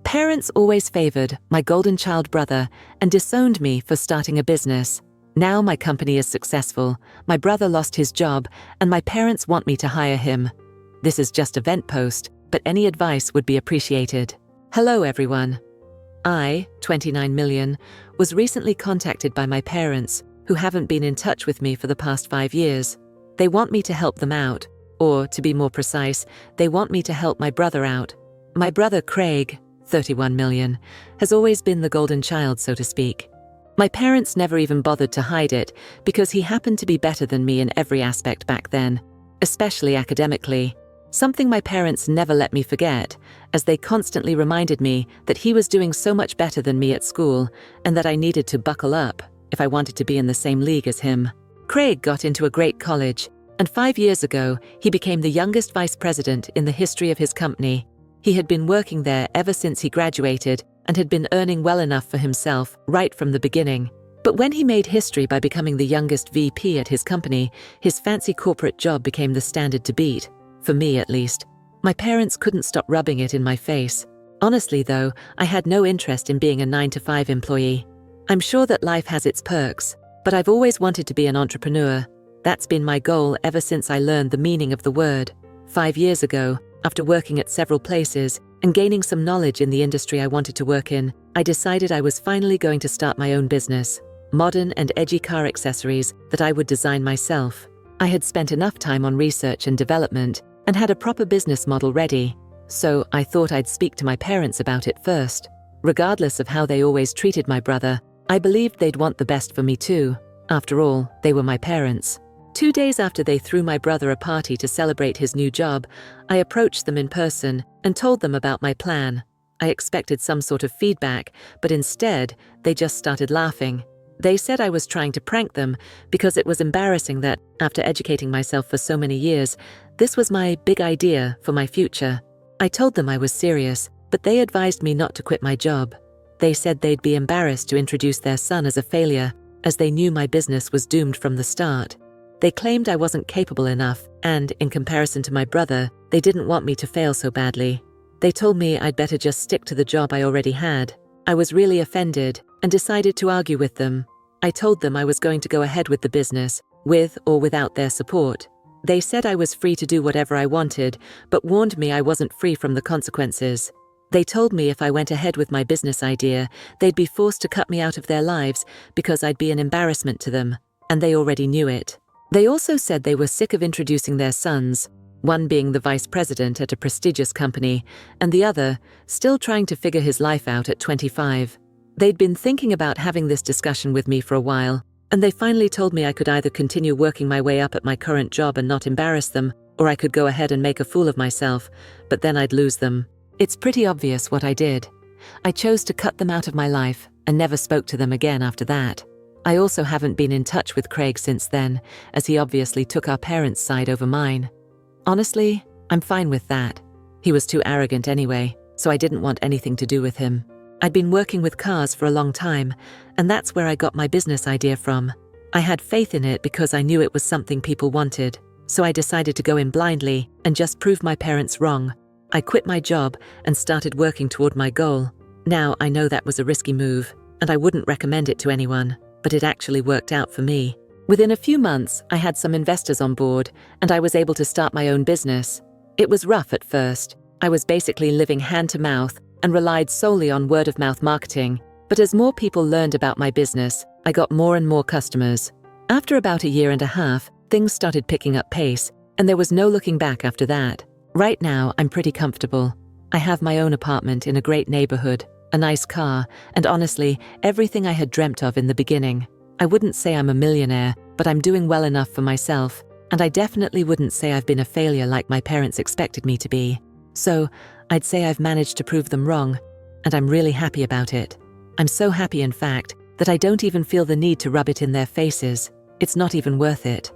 Parents always favored my golden child brother and disowned me for starting a business. Now my company is successful, my brother lost his job, and my parents want me to hire him. This is just a vent post, but any advice would be appreciated. Hello everyone. I, 29 million, was recently contacted by my parents, who haven't been in touch with me for the past 5 years. They want me to help them out, or to be more precise, they want me to help my brother out. My brother Craig, 31 million, has always been the golden child, so to speak. My parents never even bothered to hide it because he happened to be better than me in every aspect back then, especially academically. Something my parents never let me forget, as they constantly reminded me that he was doing so much better than me at school and that I needed to buckle up if I wanted to be in the same league as him. Craig got into a great college, and 5 years ago, he became the youngest vice president in the history of his company. He had been working there ever since he graduated and had been earning well enough for himself right from the beginning. But when he made history by becoming the youngest VP at his company, his fancy corporate job became the standard to beat, for me at least. My parents couldn't stop rubbing it in my face. Honestly though, I had no interest in being a 9-to-5 employee. I'm sure that life has its perks, but I've always wanted to be an entrepreneur. That's been my goal ever since I learned the meaning of the word. 5 years ago, after working at several places and gaining some knowledge in the industry I wanted to work in, I decided I was finally going to start my own business, modern and edgy car accessories that I would design myself. I had spent enough time on research and development and had a proper business model ready, so I thought I'd speak to my parents about it first. Regardless of how they always treated my brother, I believed they'd want the best for me too. After all, they were my parents. 2 days after they threw my brother a party to celebrate his new job, I approached them in person and told them about my plan. I expected some sort of feedback, but instead, they just started laughing. They said I was trying to prank them because it was embarrassing that, after educating myself for so many years, this was my big idea for my future. I told them I was serious, but they advised me not to quit my job. They said they'd be embarrassed to introduce their son as a failure, as they knew my business was doomed from the start. They claimed I wasn't capable enough, and, in comparison to my brother, they didn't want me to fail so badly. They told me I'd better just stick to the job I already had. I was really offended, and decided to argue with them. I told them I was going to go ahead with the business, with or without their support. They said I was free to do whatever I wanted, but warned me I wasn't free from the consequences. They told me if I went ahead with my business idea, they'd be forced to cut me out of their lives because I'd be an embarrassment to them, and they already knew it. They also said they were sick of introducing their sons, one being the vice president at a prestigious company, and the other still trying to figure his life out at 25. They'd been thinking about having this discussion with me for a while, and they finally told me I could either continue working my way up at my current job and not embarrass them, or I could go ahead and make a fool of myself, but then I'd lose them. It's pretty obvious what I did. I chose to cut them out of my life and never spoke to them again after that. I also haven't been in touch with Craig since then, as he obviously took our parents' side over mine. Honestly, I'm fine with that. He was too arrogant anyway, so I didn't want anything to do with him. I'd been working with cars for a long time, and that's where I got my business idea from. I had faith in it because I knew it was something people wanted, so I decided to go in blindly and just prove my parents wrong. I quit my job and started working toward my goal. Now I know that was a risky move, and I wouldn't recommend it to anyone, but it actually worked out for me. Within a few months, I had some investors on board, and I was able to start my own business. It was rough at first. I was basically living hand to mouth and relied solely on word-of-mouth marketing, but as more people learned about my business, I got more and more customers. After about a year and a half, things started picking up pace, and there was no looking back after that. Right now, I'm pretty comfortable. I have my own apartment in a great neighborhood, a nice car, and honestly, everything I had dreamt of in the beginning. I wouldn't say I'm a millionaire, but I'm doing well enough for myself, and I definitely wouldn't say I've been a failure like my parents expected me to be. So, I'd say I've managed to prove them wrong, and I'm really happy about it. I'm so happy, in fact, that I don't even feel the need to rub it in their faces. It's not even worth it.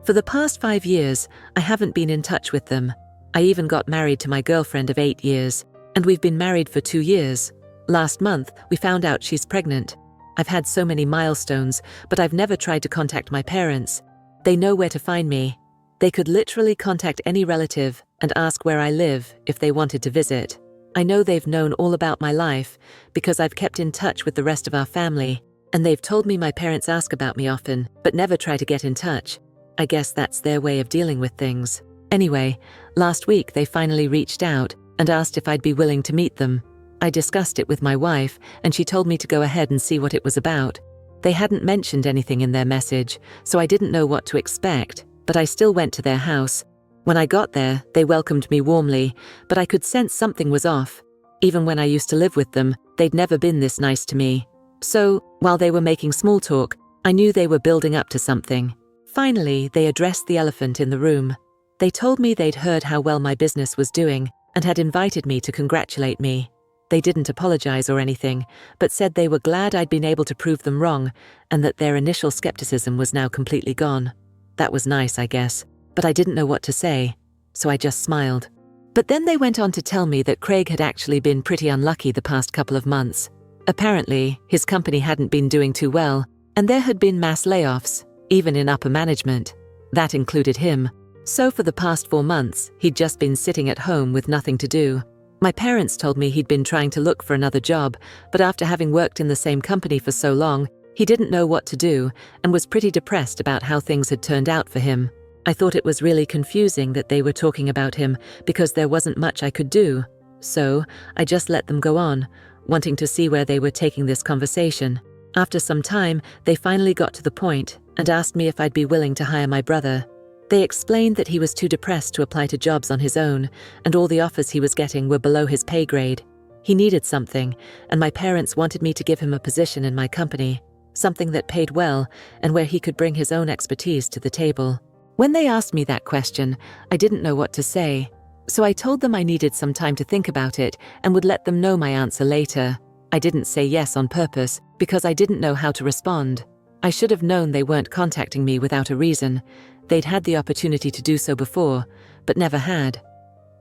For the past 5 years, I haven't been in touch with them. I even got married to my girlfriend of 8 years, and we've been married for 2 years. Last month, we found out she's pregnant. I've had so many milestones, but I've never tried to contact my parents. They know where to find me. They could literally contact any relative and ask where I live if they wanted to visit. I know they've known all about my life because I've kept in touch with the rest of our family, and they've told me my parents ask about me often, but never try to get in touch. I guess that's their way of dealing with things. Anyway, last week they finally reached out and asked if I'd be willing to meet them. I discussed it with my wife, and she told me to go ahead and see what it was about. They hadn't mentioned anything in their message, so I didn't know what to expect, but I still went to their house. When I got there, they welcomed me warmly, but I could sense something was off. Even when I used to live with them, they'd never been this nice to me. So, while they were making small talk, I knew they were building up to something. Finally, they addressed the elephant in the room. They told me they'd heard how well my business was doing and had invited me to congratulate me. They didn't apologize or anything, but said they were glad I'd been able to prove them wrong and that their initial skepticism was now completely gone. That was nice, I guess, but I didn't know what to say, so I just smiled. But then they went on to tell me that Craig had actually been pretty unlucky the past couple of months. Apparently, his company hadn't been doing too well, and there had been mass layoffs, even in upper management. That included him. So for the past 4 months, he'd just been sitting at home with nothing to do. My parents told me he'd been trying to look for another job, but after having worked in the same company for so long, he didn't know what to do and was pretty depressed about how things had turned out for him. I thought it was really confusing that they were talking about him because there wasn't much I could do. So I just let them go on, wanting to see where they were taking this conversation. After some time, they finally got to the point and asked me if I'd be willing to hire my brother. They explained that he was too depressed to apply to jobs on his own, and all the offers he was getting were below his pay grade. He needed something, and my parents wanted me to give him a position in my company, something that paid well and where he could bring his own expertise to the table. When they asked me that question, I didn't know what to say, so I told them I needed some time to think about it and would let them know my answer later. I didn't say yes on purpose because I didn't know how to respond. I should have known they weren't contacting me without a reason. They'd had the opportunity to do so before, but never had.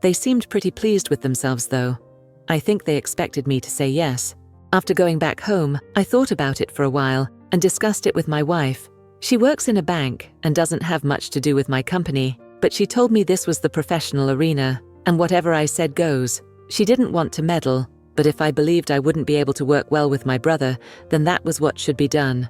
They seemed pretty pleased with themselves, though. I think they expected me to say yes. After going back home, I thought about it for a while and discussed it with my wife. She works in a bank and doesn't have much to do with my company, but she told me this was the professional arena, and whatever I said goes. She didn't want to meddle, but if I believed I wouldn't be able to work well with my brother, then that was what should be done.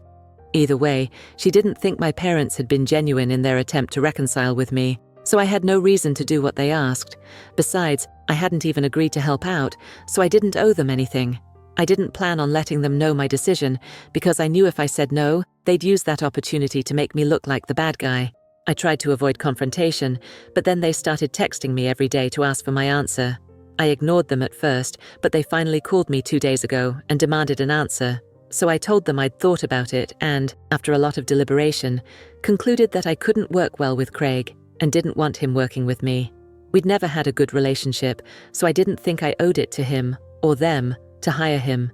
Either way, she didn't think my parents had been genuine in their attempt to reconcile with me, so I had no reason to do what they asked. Besides, I hadn't even agreed to help out, so I didn't owe them anything. I didn't plan on letting them know my decision because I knew if I said no, they'd use that opportunity to make me look like the bad guy. I tried to avoid confrontation, but then they started texting me every day to ask for my answer. I ignored them at first, but they finally called me 2 days ago and demanded an answer. So I told them I'd thought about it and, after a lot of deliberation, concluded that I couldn't work well with Craig and didn't want him working with me. We'd never had a good relationship, so I didn't think I owed it to him, or them, to hire him.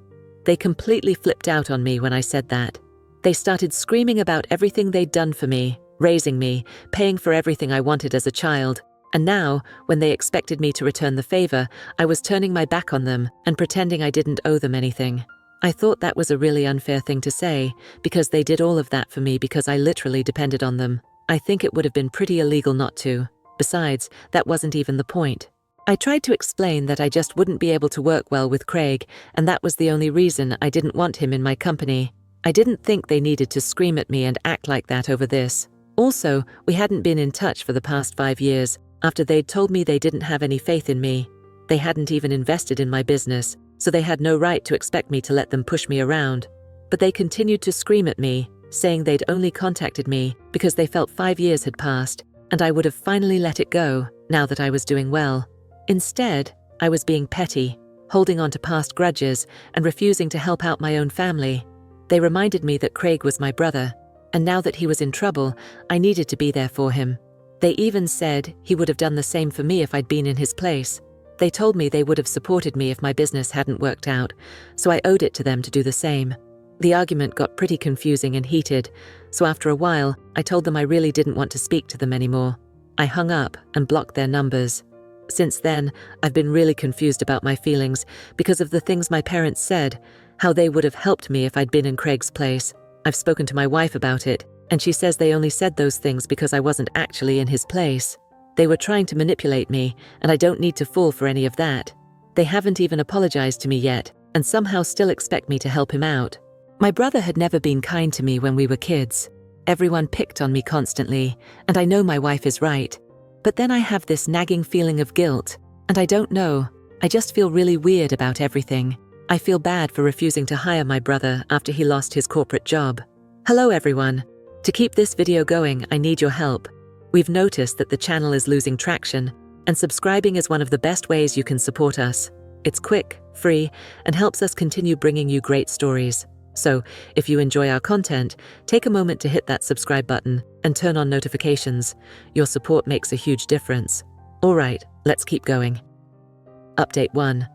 They completely flipped out on me when I said that. They started screaming about everything they'd done for me, raising me, paying for everything I wanted as a child. And now, when they expected me to return the favor, I was turning my back on them and pretending I didn't owe them anything. I thought that was a really unfair thing to say, because they did all of that for me because I literally depended on them. I think it would have been pretty illegal not to. Besides, that wasn't even the point. I tried to explain that I just wouldn't be able to work well with Craig, and that was the only reason I didn't want him in my company. I didn't think they needed to scream at me and act like that over this. Also, we hadn't been in touch for the past 5 years, after they'd told me they didn't have any faith in me. They hadn't even invested in my business, so they had no right to expect me to let them push me around. But they continued to scream at me, saying they'd only contacted me because they felt 5 years had passed, and I would have finally let it go now that I was doing well. Instead, I was being petty, holding on to past grudges and refusing to help out my own family. They reminded me that Craig was my brother, and now that he was in trouble, I needed to be there for him. They even said he would have done the same for me if I'd been in his place. They told me they would have supported me if my business hadn't worked out, so I owed it to them to do the same. The argument got pretty confusing and heated, so after a while, I told them I really didn't want to speak to them anymore. I hung up and blocked their numbers. Since then, I've been really confused about my feelings because of the things my parents said, how they would have helped me if I'd been in Craig's place. I've spoken to my wife about it, and she says they only said those things because I wasn't actually in his place. They were trying to manipulate me, and I don't need to fall for any of that. They haven't even apologized to me yet, and somehow still expect me to help him out. My brother had never been kind to me when we were kids. Everyone picked on me constantly, and I know my wife is right. But then I have this nagging feeling of guilt, and I don't know. I just feel really weird about everything. I feel bad for refusing to hire my brother after he lost his corporate job. Hello everyone. To keep this video going, I need your help. We've noticed that the channel is losing traction, and subscribing is one of the best ways you can support us. It's quick, free, and helps us continue bringing you great stories. So, if you enjoy our content, take a moment to hit that subscribe button and turn on notifications. Your support makes a huge difference. Alright, let's keep going. Update 1.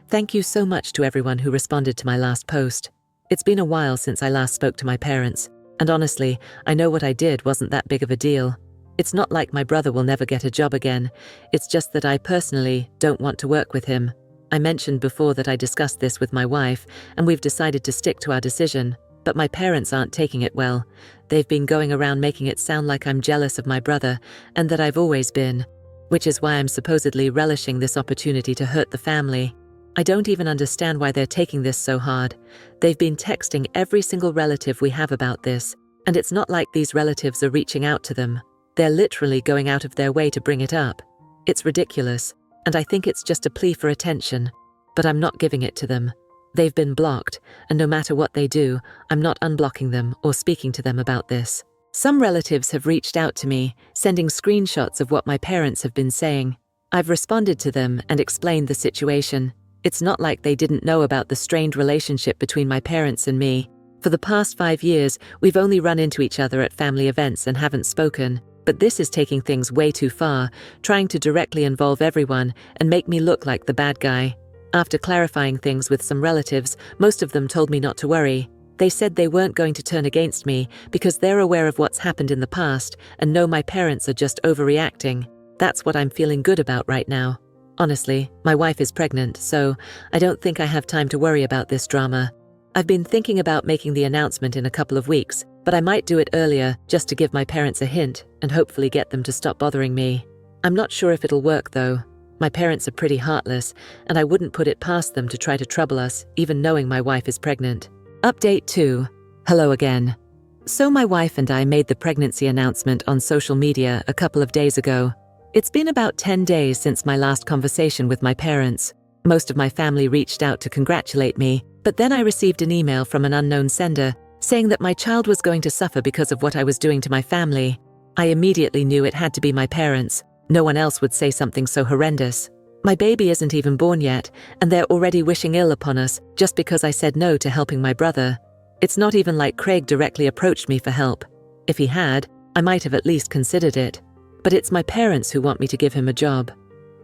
Thank you so much to everyone who responded to my last post. It's been a while since I last spoke to my parents, and honestly, I know what I did wasn't that big of a deal. It's not like my brother will never get a job again, it's just that I personally don't want to work with him. I mentioned before that I discussed this with my wife, and we've decided to stick to our decision, but my parents aren't taking it well. They've been going around making it sound like I'm jealous of my brother, and that I've always been, which is why I'm supposedly relishing this opportunity to hurt the family. I don't even understand why they're taking this so hard. They've been texting every single relative we have about this, and it's not like these relatives are reaching out to them. They're literally going out of their way to bring it up. It's ridiculous, and I think it's just a plea for attention, but I'm not giving it to them. They've been blocked, and no matter what they do, I'm not unblocking them or speaking to them about this. Some relatives have reached out to me, sending screenshots of what my parents have been saying. I've responded to them and explained the situation. It's not like they didn't know about the strained relationship between my parents and me. For the past 5 years, we've only run into each other at family events and haven't spoken. But this is taking things way too far, trying to directly involve everyone and make me look like the bad guy. After clarifying things with some relatives, most of them told me not to worry. They said they weren't going to turn against me because they're aware of what's happened in the past and know my parents are just overreacting. That's what I'm feeling good about right now. Honestly, my wife is pregnant, so I don't think I have time to worry about this drama. I've been thinking about making the announcement in a couple of weeks, but I might do it earlier just to give my parents a hint and hopefully get them to stop bothering me. I'm not sure if it'll work though. My parents are pretty heartless, and I wouldn't put it past them to try to trouble us, even knowing my wife is pregnant. Update 2. Hello again. So my wife and I made the pregnancy announcement on social media a couple of days ago. It's been about 10 days since my last conversation with my parents. Most of my family reached out to congratulate me, but then I received an email from an unknown sender saying that my child was going to suffer because of what I was doing to my family. I immediately knew it had to be my parents. No one else would say something so horrendous. My baby isn't even born yet, and they're already wishing ill upon us just because I said no to helping my brother. It's not even like Craig directly approached me for help. If he had, I might have at least considered it. But it's my parents who want me to give him a job.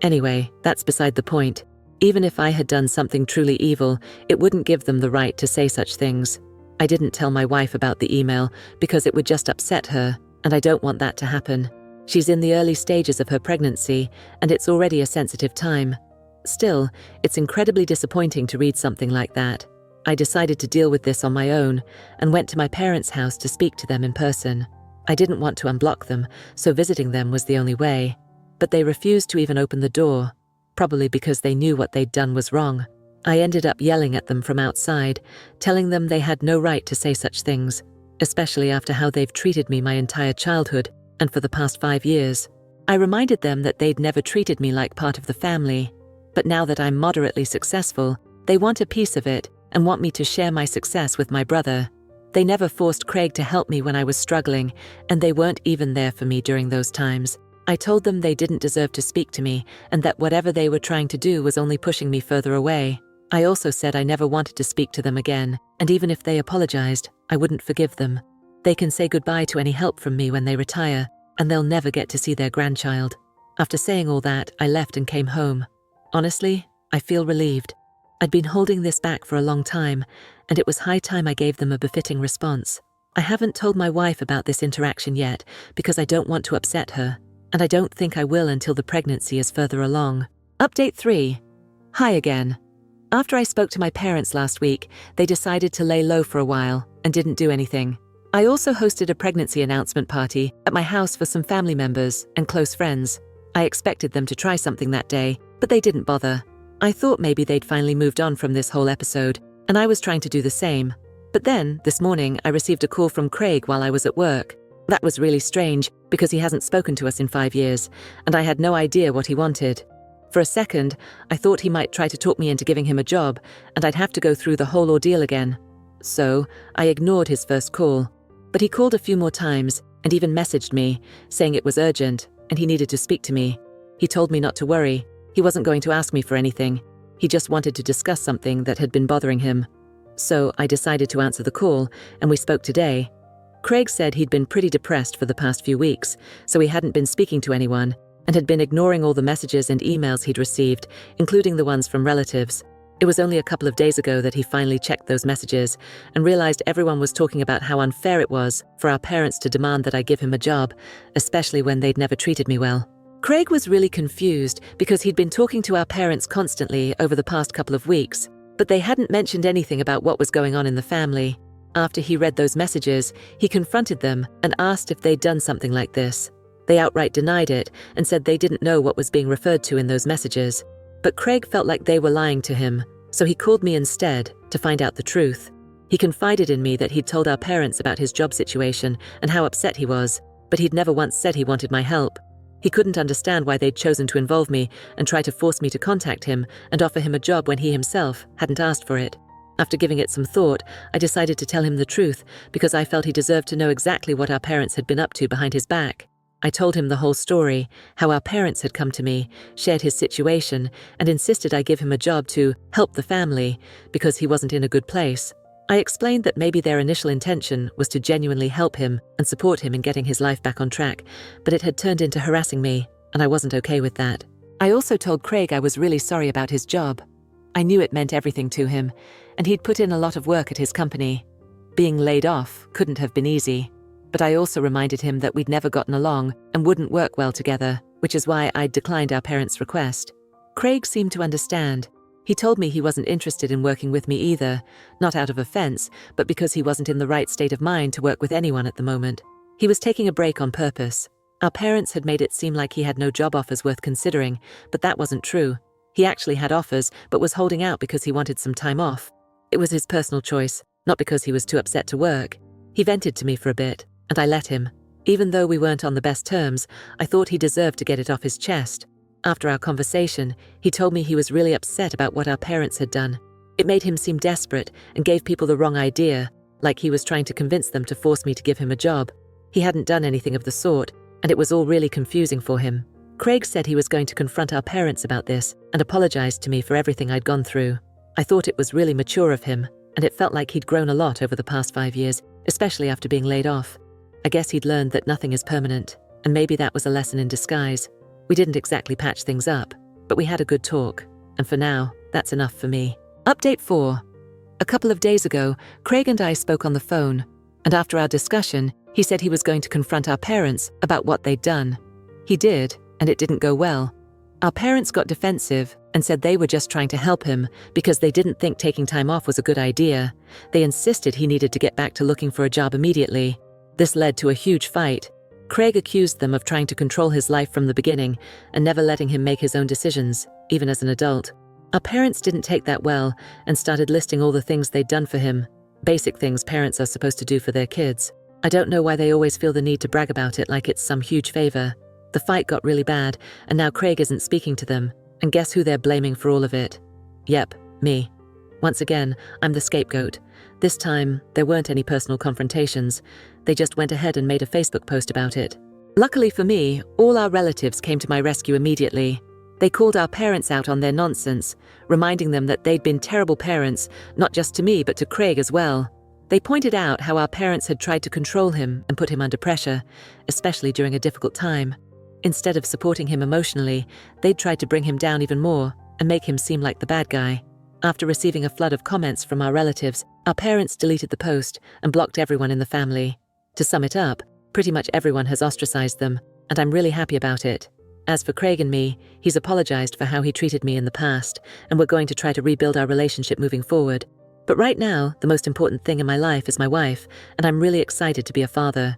Anyway, that's beside the point. Even if I had done something truly evil, it wouldn't give them the right to say such things. I didn't tell my wife about the email because it would just upset her, and I don't want that to happen. She's in the early stages of her pregnancy, and it's already a sensitive time. Still, it's incredibly disappointing to read something like that. I decided to deal with this on my own and went to my parents' house to speak to them in person. I didn't want to unblock them, so visiting them was the only way. But they refused to even open the door, probably because they knew what they'd done was wrong. I ended up yelling at them from outside, telling them they had no right to say such things, especially after how they've treated me my entire childhood and for the past 5 years. I reminded them that they'd never treated me like part of the family, but now that I'm moderately successful, they want a piece of it and want me to share my success with my brother. They never forced Craig to help me when I was struggling, and they weren't even there for me during those times. I told them they didn't deserve to speak to me and that whatever they were trying to do was only pushing me further away. I also said I never wanted to speak to them again, and even if they apologized, I wouldn't forgive them. They can say goodbye to any help from me when they retire, and they'll never get to see their grandchild. After saying all that, I left and came home. Honestly, I feel relieved. I'd been holding this back for a long time, and it was high time I gave them a befitting response. I haven't told my wife about this interaction yet because I don't want to upset her, and I don't think I will until the pregnancy is further along. Update 3. Hi again. After I spoke to my parents last week, they decided to lay low for a while and didn't do anything. I also hosted a pregnancy announcement party at my house for some family members and close friends. I expected them to try something that day, but they didn't bother. I thought maybe they'd finally moved on from this whole episode, and I was trying to do the same. But then, this morning, I received a call from Craig while I was at work. That was really strange, because he hasn't spoken to us in 5 years, and I had no idea what he wanted. For a second, I thought he might try to talk me into giving him a job, and I'd have to go through the whole ordeal again. So, I ignored his first call. But he called a few more times, and even messaged me, saying it was urgent, and he needed to speak to me. He told me not to worry. He wasn't going to ask me for anything. He just wanted to discuss something that had been bothering him. So I decided to answer the call, and we spoke today. Craig said he'd been pretty depressed for the past few weeks, so he hadn't been speaking to anyone, and had been ignoring all the messages and emails he'd received, including the ones from relatives. It was only a couple of days ago that he finally checked those messages and realized everyone was talking about how unfair it was for our parents to demand that I give him a job, especially when they'd never treated me well. Craig was really confused because he'd been talking to our parents constantly over the past couple of weeks, but they hadn't mentioned anything about what was going on in the family. After he read those messages, he confronted them and asked if they'd done something like this. They outright denied it and said they didn't know what was being referred to in those messages. But Craig felt like they were lying to him, so he called me instead to find out the truth. He confided in me that he'd told our parents about his job situation and how upset he was, but he'd never once said he wanted my help. He couldn't understand why they'd chosen to involve me and try to force me to contact him and offer him a job when he himself hadn't asked for it. After giving it some thought, I decided to tell him the truth because I felt he deserved to know exactly what our parents had been up to behind his back. I told him the whole story, how our parents had come to me, shared his situation, and insisted I give him a job to help the family because he wasn't in a good place. I explained that maybe their initial intention was to genuinely help him and support him in getting his life back on track, but it had turned into harassing me, and I wasn't okay with that. I also told Craig I was really sorry about his job. I knew it meant everything to him, and he'd put in a lot of work at his company. Being laid off couldn't have been easy. But I also reminded him that we'd never gotten along and wouldn't work well together, which is why I'd declined our parents' request. Craig seemed to understand. He told me he wasn't interested in working with me either, not out of offense, but because he wasn't in the right state of mind to work with anyone at the moment. He was taking a break on purpose. Our parents had made it seem like he had no job offers worth considering, but that wasn't true. He actually had offers, but was holding out because he wanted some time off. It was his personal choice, not because he was too upset to work. He vented to me for a bit, and I let him. Even though we weren't on the best terms, I thought he deserved to get it off his chest. After our conversation, he told me he was really upset about what our parents had done. It made him seem desperate and gave people the wrong idea, like he was trying to convince them to force me to give him a job. He hadn't done anything of the sort, and it was all really confusing for him. Craig said he was going to confront our parents about this and apologized to me for everything I'd gone through. I thought it was really mature of him, and it felt like he'd grown a lot over the past 5 years, especially after being laid off. I guess he'd learned that nothing is permanent, and maybe that was a lesson in disguise. We didn't exactly patch things up, but we had a good talk, and for now, that's enough for me. Update 4. A couple of days ago, Craig and I spoke on the phone, and after our discussion, he said he was going to confront our parents about what they'd done. He did, and it didn't go well. Our parents got defensive and said they were just trying to help him because they didn't think taking time off was a good idea. They insisted he needed to get back to looking for a job immediately. This led to a huge fight. Craig accused them of trying to control his life from the beginning and never letting him make his own decisions, even as an adult. Our parents didn't take that well and started listing all the things they'd done for him. Basic things parents are supposed to do for their kids. I don't know why they always feel the need to brag about it like it's some huge favor. The fight got really bad, and now Craig isn't speaking to them, and guess who they're blaming for all of it? Yep, me. Once again, I'm the scapegoat. This time, there weren't any personal confrontations. They just went ahead and made a Facebook post about it. Luckily for me, all our relatives came to my rescue immediately. They called our parents out on their nonsense, reminding them that they'd been terrible parents, not just to me but to Craig as well. They pointed out how our parents had tried to control him and put him under pressure, especially during a difficult time. Instead of supporting him emotionally, they'd tried to bring him down even more and make him seem like the bad guy. After receiving a flood of comments from our relatives, our parents deleted the post and blocked everyone in the family. To sum it up, pretty much everyone has ostracized them, and I'm really happy about it. As for Craig and me, he's apologized for how he treated me in the past, and we're going to try to rebuild our relationship moving forward. But right now, the most important thing in my life is my wife, and I'm really excited to be a father.